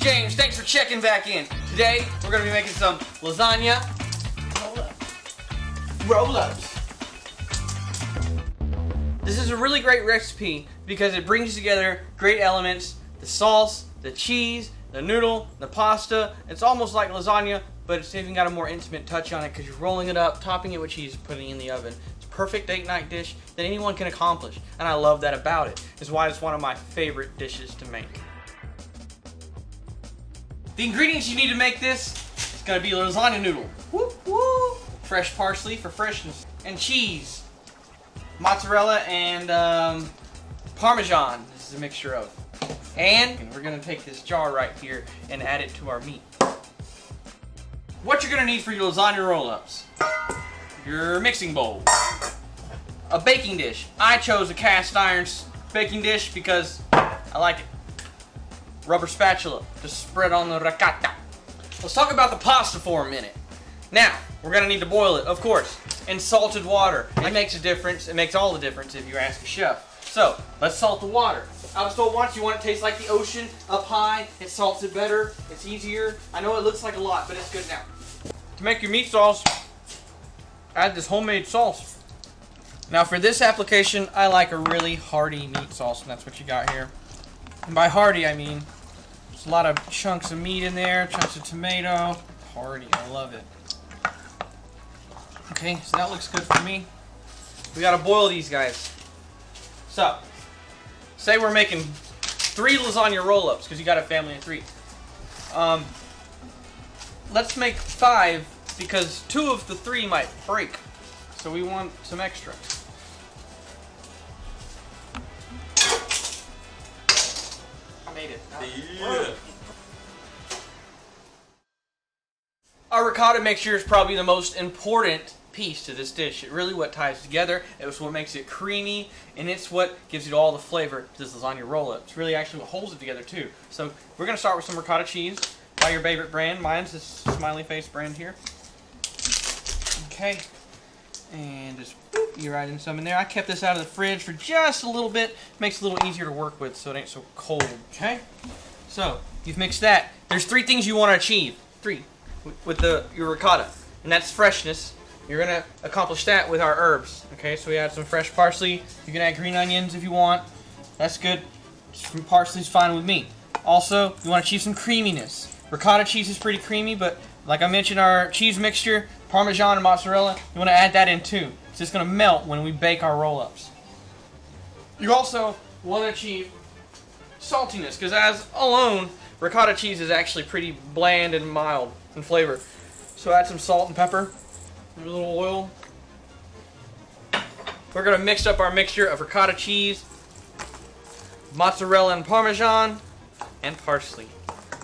James, thanks for checking back in. Today, we're going to be making some lasagna roll-ups. This is a really great recipe because it brings together great elements, the sauce, the cheese, the noodle, the pasta. It's almost like lasagna, but it's even got a more intimate touch on it because you're rolling it up, topping it with cheese, putting it in the oven. It's a perfect date night dish that anyone can accomplish, and I love that about it. It's why it's one of my favorite dishes to make. The ingredients you need to make this is going to be lasagna noodle, woo woo, fresh parsley for freshness, and cheese, mozzarella and Parmesan. This is a mixture of. And we're going to take this jar right here and add it to our meat. What you're going to need for your lasagna roll-ups: your mixing bowl, a baking dish. I chose a cast iron baking dish because I like it. Rubber spatula to spread on the ricotta. Let's talk about the pasta for a minute. Now, we're going to need to boil it, of course, in salted water. It makes a difference. It makes all the difference if you ask a chef. So, let's salt the water. I was told once you want it to taste like the ocean, up high. It salts it better. It's easier. I know it looks like a lot, but it's good now. To make your meat sauce, add this homemade sauce. Now, for this application, I like a really hearty meat sauce, and that's what you got here. And by hearty, I mean there's a lot of chunks of meat in there, chunks of tomato. Hearty, I love it. Okay, so that looks good for me. We gotta boil these guys. So, say we're making 3 lasagna roll-ups, because you got a family of 3. Let's make 5, because 2 of the 3 might break. So we want some extra. Made it. Yeah. Our ricotta mixture is probably the most important piece to this dish. It's really what ties together. It's what makes it creamy, and it's what gives it all the flavor to this lasagna roll-up. It's really actually what holds it together too. So we're going to start with some ricotta cheese. Buy your favorite brand. Mine's this smiley face brand here. Okay. And just boop, you right in some in there. I kept this out of the fridge for just a little bit. Makes it a little easier to work with so it ain't so cold. Okay? So, you've mixed that. There's 3 things you want to achieve. 3. With your ricotta. And that's freshness. You're going to accomplish that with our herbs. Okay, so we add some fresh parsley. You can add green onions if you want. That's good. Some parsley's fine with me. Also, you want to achieve some creaminess. Ricotta cheese is pretty creamy, but like I mentioned, our cheese mixture, Parmesan and mozzarella, you want to add that in too. It's just going to melt when we bake our roll-ups. You also want to achieve saltiness, because as alone, ricotta cheese is actually pretty bland and mild in flavor. So add some salt and pepper, a little oil. We're going to mix up our mixture of ricotta cheese, mozzarella and Parmesan, and parsley.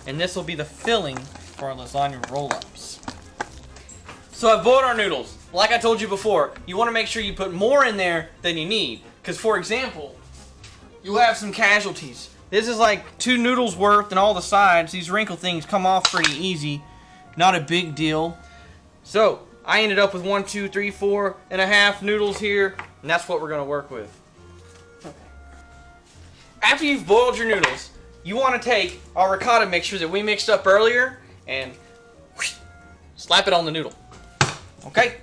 And this will be the filling for our lasagna roll-ups. So I've boiled our noodles. Like I told you before, you want to make sure you put more in there than you need. Because for example, you'll have some casualties. This is like 2 noodles worth, and all the sides, these wrinkle things come off pretty easy. Not a big deal. So I ended up with 1, 2, 3, 4.5 noodles here, and that's what we're going to work with. Okay. After you've boiled your noodles, you want to take our ricotta mixture that we mixed up earlier and whoosh, slap it on the noodle. Okay?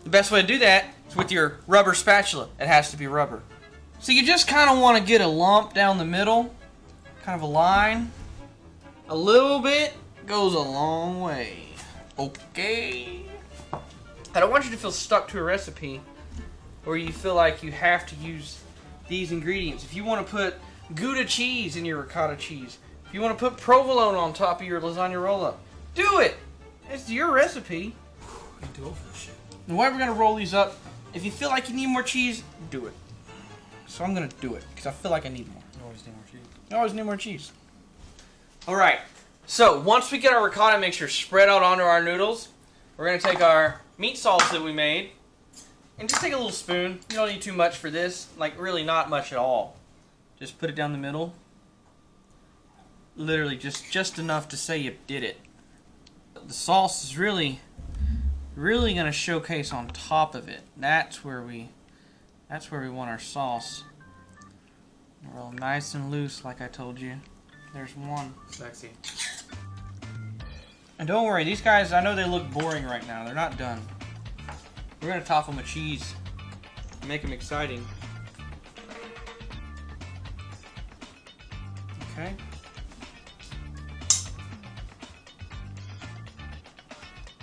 The best way to do that is with your rubber spatula. It has to be rubber. So you just kind of want to get a lump down the middle, kind of a line. A little bit goes a long way. Okay? I don't want you to feel stuck to a recipe where you feel like you have to use these ingredients. If you want to put Gouda cheese in your ricotta cheese, if you want to put provolone on top of your lasagna roll-up, do it! It's your recipe. You can do it for this shit. The way we're going to roll these up, if you feel like you need more cheese, do it. So I'm going to do it, because I feel like I need more. You always need more cheese. You always need more cheese. Alright, so once we get our ricotta mixture spread out onto our noodles, we're going to take our meat sauce that we made, and just take a little spoon. You don't need too much for this, like really not much at all. Just put it down the middle. Literally just enough to say you did it. The sauce is really going to showcase on top of it. That's where we want our sauce. Roll nice and loose, like I told you. There's one. Sexy. And don't worry, these guys, I know they look boring right now. They're not done. We're gonna top them with cheese. Make them exciting. Okay.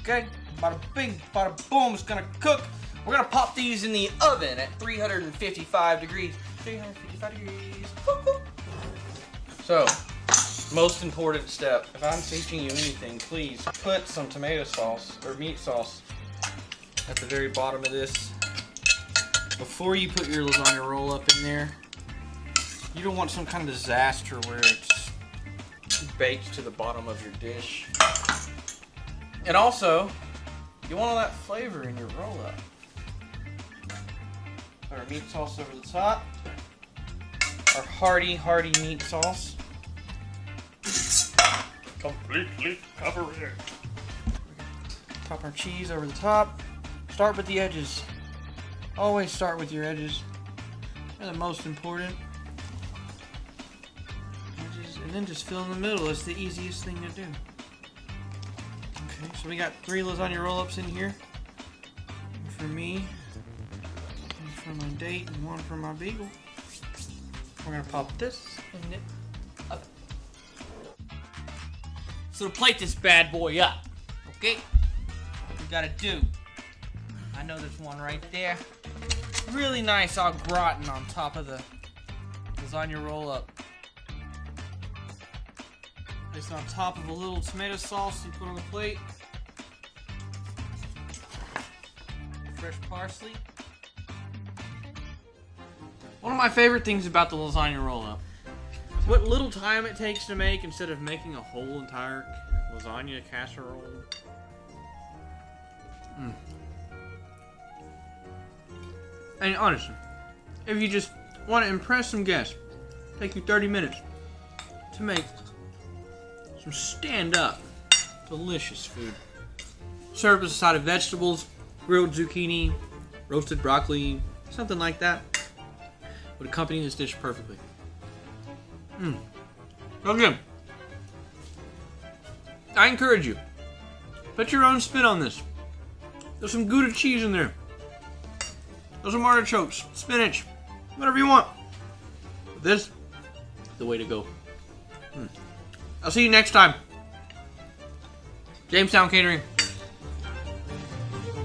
Okay, bada bing, bada boom, it's gonna cook. We're gonna pop these in the oven at 355 degrees. 355 degrees. Woo-hoo. So, most important step. If I'm teaching you anything, please put some tomato sauce or meat sauce at the very bottom of this. Before you put your lasagna roll up in there, you don't want some kind of disaster where it's baked to the bottom of your dish. And also, you want all that flavor in your roll up. Put our meat sauce over the top. Our hearty meat sauce. Completely cover it. Pop our cheese over the top. Start with the edges. Always start with your edges. They're the most important. Edges, and then just fill in the middle. It's the easiest thing to do. Okay, so we got 3 lasagna roll-ups in here. One for me, one for my date, and one for my beagle. We're gonna pop this in the oven. So to plate this bad boy up, okay, what we gotta do, I know there's one right there. Really nice au gratin on top of the lasagna roll-up. Place it on top of a little tomato sauce you put on the plate. Fresh parsley. One of my favorite things about the lasagna roll-up, what little time it takes to make instead of making a whole entire lasagna casserole. And honestly, if you just want to impress some guests, take you 30 minutes to make some stand-up, delicious food. Serve as a side of vegetables, grilled zucchini, roasted broccoli, something like that would accompany this dish perfectly. So good. I encourage you, put your own spin on this. There's some Gouda cheese in there. There's some artichokes, spinach, whatever you want. But this is the way to go. I'll see you next time. Jamestown Catering.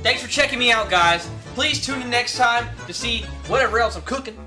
Thanks for checking me out, guys. Please tune in next time to see whatever else I'm cooking.